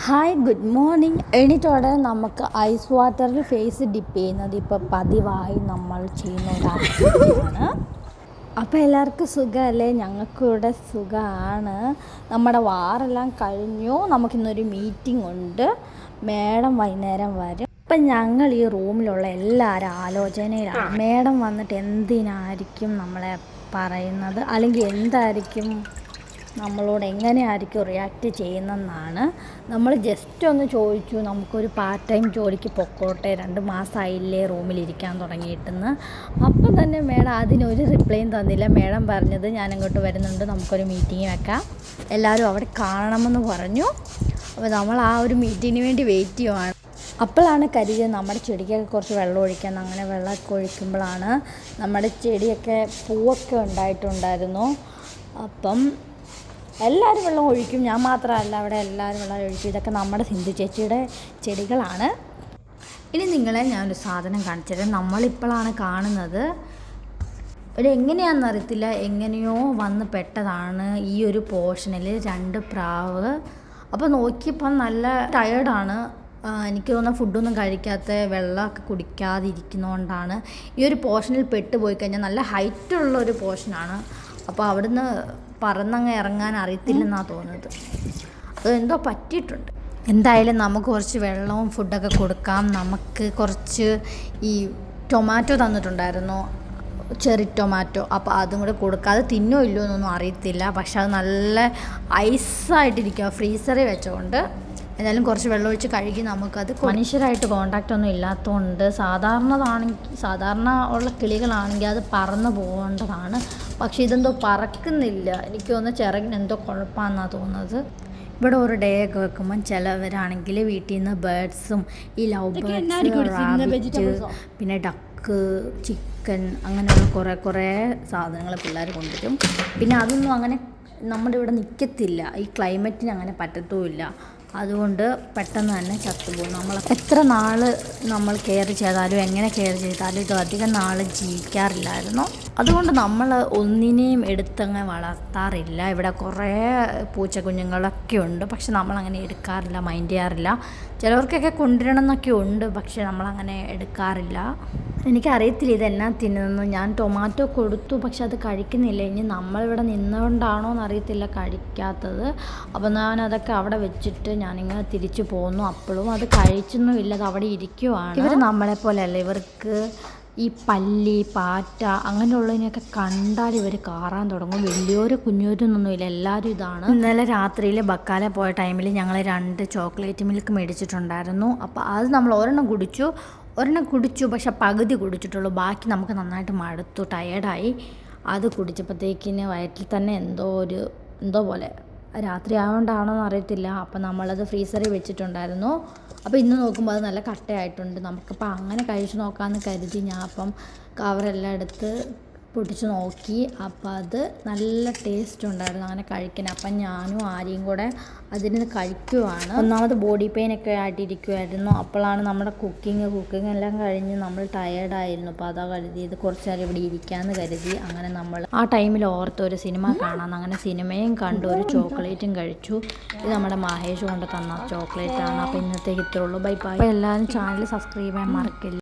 Hi good morning. എണീറ്റോടെ നമുക്ക് ice വാട്ടറിൽ face dip ചെയ്യുന്നത് ഇപ്പോൾ പതിവായി നമ്മൾ ചെയ്യുന്ന ഒരു ആക്ടിവിറ്റിയാണ്. അപ്പോൾ എല്ലാവർക്കും സുഖമല്ലേ? ഞങ്ങൾക്കിവിടെ സുഖമാണ്. നമ്മുടെ വാറെല്ലാം കഴിഞ്ഞു. നമുക്കിന്നൊരു മീറ്റിംഗ് ഉണ്ട്. മേഡം വൈകുന്നേരം വരും. അപ്പം ഞങ്ങൾ ഈ റൂമിലുള്ള എല്ലാവരും ആലോചനയിലാണ്. മേഡം വന്നിട്ട് എന്തിനായിരിക്കും നമ്മളെ പറയുന്നത്, അല്ലെങ്കിൽ എന്തായിരിക്കും നമ്മളോട് എങ്ങനെയായിരിക്കും റിയാക്റ്റ് ചെയ്യുന്നതെന്നാണ്. നമ്മൾ ജസ്റ്റ് ഒന്ന് ചോദിച്ചു, നമുക്കൊരു പാർട്ട് ടൈം ജോലിക്ക് പൊക്കോട്ടെ, 2 മാസമായില്ലേ റൂമിലിരിക്കാൻ തുടങ്ങിയിട്ടെന്ന്. അപ്പം തന്നെ മേഡം അതിനൊരു റിപ്ലൈയും തന്നില്ല. മേഡം പറഞ്ഞത് ഞാൻ അങ്ങോട്ട് വരുന്നുണ്ട്, നമുക്കൊരു മീറ്റിംഗ് വെക്കാം, എല്ലാവരും അവിടെ കാണണമെന്ന് പറഞ്ഞു. അപ്പോൾ നമ്മൾ ആ ഒരു മീറ്റിങ്ങിന് വേണ്ടി വെയിറ്റ് ചെയ്യുവാണ്. അപ്പോഴാണ് കരുതിയത് നമ്മുടെ ചെടിക്കൊക്കെ കുറച്ച് വെള്ളം ഒഴിക്കാൻ. അങ്ങനെ വെള്ളമൊക്കെ ഒഴിക്കുമ്പോഴാണ് നമ്മുടെ ചെടിയൊക്കെ പൂവൊക്കെ ഉണ്ടായിട്ടുണ്ടായിരുന്നു. അപ്പം എല്ലാവരും വെള്ളം ഒഴിക്കും, ഞാൻ മാത്രമല്ല, അവിടെ എല്ലാവരും വെള്ളം ഒഴിക്കും. ഇതൊക്കെ നമ്മുടെ സിന്ധു ചേച്ചിയുടെ ചെടികളാണ്. ഇനി നിങ്ങളെ ഞാനൊരു സാധനം കാണിച്ചത് നമ്മളിപ്പോഴാണ് കാണുന്നത്. എങ്ങനെയാണെന്നറിയത്തില്ല, എങ്ങനെയോ വന്ന് പെട്ടതാണ് ഈ ഒരു പോർഷനിൽ 2 പ്രാവ്. അപ്പോൾ നോക്കിയപ്പോൾ നല്ല ടയേർഡാണ്. എനിക്ക് തോന്നുന്ന ഫുഡൊന്നും കഴിക്കാത്ത, വെള്ളമൊക്കെ കുടിക്കാതിരിക്കുന്നതുകൊണ്ടാണ് ഈ ഒരു പോർഷനിൽ പെട്ടുപോയി കഴിഞ്ഞാൽ. നല്ല ഹൈറ്റുള്ളൊരു പോർഷനാണ്. അപ്പോൾ അവിടുന്ന് പറന്നങ്ങ് ഇറങ്ങാൻ അറിയത്തില്ലെന്നാണ് തോന്നുന്നത്. അതെന്തോ പറ്റിയിട്ടുണ്ട്. എന്തായാലും നമുക്ക് കുറച്ച് വെള്ളവും ഫുഡൊക്കെ കൊടുക്കാം. നമുക്ക് കുറച്ച് ഈ ടൊമാറ്റോ തന്നിട്ടുണ്ടായിരുന്നു, ചെറി ടൊമാറ്റോ. അപ്പോൾ അതും കൂടെ കൊടുക്കാം. അത് തിന്നോ ഇല്ലയോ എന്നൊന്നും അറിയത്തില്ല, പക്ഷെ അത് നല്ല ഐസായിട്ടിരിക്കുക ഫ്രീസറിൽ വെച്ചുകൊണ്ട്. എന്തായാലും കുറച്ച് വെള്ളം ഒഴിച്ച് കഴുകി നമുക്കത്. മനുഷ്യരായിട്ട് കോണ്ടാക്റ്റ് ഒന്നും ഇല്ലാത്തതുകൊണ്ട് സാധാരണ ഉള്ള കിളികളാണെങ്കിൽ അത് പറന്ന് പോകേണ്ടതാണ്. പക്ഷേ ഇതെന്തോ പറക്കുന്നില്ല. എനിക്ക് തോന്നുന്നു ചിറകിന് എന്തോ കുഴപ്പമാണെന്നാണ് തോന്നുന്നത്. ഇവിടെ ഒരു ഡേ ഒക്കെ വെക്കുമ്പം ചിലവരാണെങ്കിൽ വീട്ടിൽ നിന്ന് ബേഡ്സും ഈ ലവ് ബേഡ്സ്, റാബിറ്റ്, പിന്നെ ഡക്ക്, ചിക്കൻ, അങ്ങനെയുള്ള കുറേ സാധനങ്ങൾ പിള്ളേർ കൊണ്ടുവരും. പിന്നെ അതൊന്നും അങ്ങനെ നമ്മുടെ ഇവിടെ നിൽക്കത്തില്ല. ഈ ക്ലൈമറ്റിന് അങ്ങനെ പറ്റത്തുമില്ല. അതുകൊണ്ട് പെട്ടെന്ന് തന്നെ ചത്തുപോകും. നമ്മൾ എത്ര നാൾ നമ്മൾ കെയർ ചെയ്താലും, എങ്ങനെ കെയർ ചെയ്താലും ഇത് അധികം നാൾ ജീവിക്കാറില്ലായിരുന്നു. അതുകൊണ്ട് നമ്മൾ ഒന്നിനെയും എടുത്തങ്ങ് വളർത്താറില്ല. ഇവിടെ കുറേ പൂച്ചക്കുഞ്ഞുങ്ങളൊക്കെ ഉണ്ട്, പക്ഷെ നമ്മളങ്ങനെ എടുക്കാറില്ല, മൈൻഡ് ചെയ്യാറില്ല. ചിലവർക്കൊക്കെ കൊണ്ടുവരണം എന്നൊക്കെ ഉണ്ട്, പക്ഷെ നമ്മളങ്ങനെ എടുക്കാറില്ല. എനിക്കറിയത്തില്ല ഇതെന്നാ തിന്നുന്നു. ഞാൻ ടൊമാറ്റോ കൊടുത്തു, പക്ഷെ അത് കഴിക്കുന്നില്ല. ഇനി നമ്മളിവിടെ നിന്നുകൊണ്ടാണോ എന്നറിയത്തില്ല കഴിക്കാത്തത്. അപ്പോൾ ഞാനതൊക്കെ അവിടെ വെച്ചിട്ട് ഞാനിങ്ങനെ തിരിച്ചു പോന്നു. അപ്പോഴും അത് കഴിച്ചൊന്നുമില്ല, അത് അവിടെ ഇരിക്കുവാണ്. ഇവർ നമ്മളെപ്പോലെയല്ല. ഇവർക്ക് ഈ പല്ലി, പാറ്റ അങ്ങനെയുള്ളതിനെയൊക്കെ കണ്ടാൽ ഇവർ കാറാൻ തുടങ്ങും. വലിയൊരു കുഞ്ഞൂരൊന്നുമില്ല, എല്ലാവരും ഇതാണ്. ഇന്നലെ രാത്രിയിൽ ബക്കാല പോയ ടൈമിൽ ഞങ്ങൾ 2 ചോക്ലേറ്റ് മിൽക്ക് മേടിച്ചിട്ടുണ്ടായിരുന്നു. അപ്പോൾ അത് നമ്മൾ ഒരെണ്ണം കുടിച്ചു, പക്ഷെ പകുതി കുടിച്ചിട്ടുള്ളൂ. ബാക്കി നമുക്ക് നന്നായിട്ട് മടുത്തു, ടയേർഡായി. അത് കുടിച്ചപ്പോഴത്തേക്കിന് വയറ്റിൽ തന്നെ എന്തോ പോലെ. രാത്രി ആയതുകൊണ്ടാണോ എന്ന് അറിയത്തില്ല. അപ്പം നമ്മളത് ഫ്രീസറിൽ വെച്ചിട്ടുണ്ടായിരുന്നു. അപ്പോൾ ഇന്ന് നോക്കുമ്പോൾ അത് നല്ല കട്ടയായിട്ടുണ്ട്. നമുക്കിപ്പോൾ അങ്ങനെ കഴിച്ച് നോക്കാമെന്ന് കരുതി ഞാൻ അപ്പം കവറെല്ലാം എടുത്ത് പൊട്ടിച്ച് നോക്കി. അപ്പോൾ അത് നല്ല ടേസ്റ്റ് ഉണ്ടായിരുന്നു അങ്ങനെ കഴിക്കാൻ. അപ്പം ഞാനും ആര്യയും കൂടെ അതിന് കഴിക്കുവാണ്. ഒന്നാമത് ബോഡി പെയിനൊക്കെ ആയിട്ടിരിക്കുമായിരുന്നു. അപ്പോഴാണ് നമ്മുടെ കുക്കിംഗ് എല്ലാം കഴിഞ്ഞ് നമ്മൾ ടയേർഡായിരുന്നു. അപ്പോൾ അതാ കരുതിയത് കുറച്ച് നേരം ഇവിടെ ഇരിക്കാമെന്ന് കരുതി. അങ്ങനെ നമ്മൾ ആ ടൈമിൽ ഓർത്ത് ഒരു സിനിമ കാണാമെന്ന്. അങ്ങനെ സിനിമയും കണ്ടു, ഒരു ചോക്ലേറ്റും കഴിച്ചു. ഇത് നമ്മുടെ മഹേഷ് കൊണ്ട് തന്ന ചോക്ലേറ്റാണ്. അപ്പോൾ ഇന്നത്തേക്ക് ഇത്രേ ഉള്ളൂ. Bye bye. അപ്പോൾ എല്ലാവരും ചാനൽ സബ്സ്ക്രൈബ് ചെയ്യാൻ മറക്കില്ല.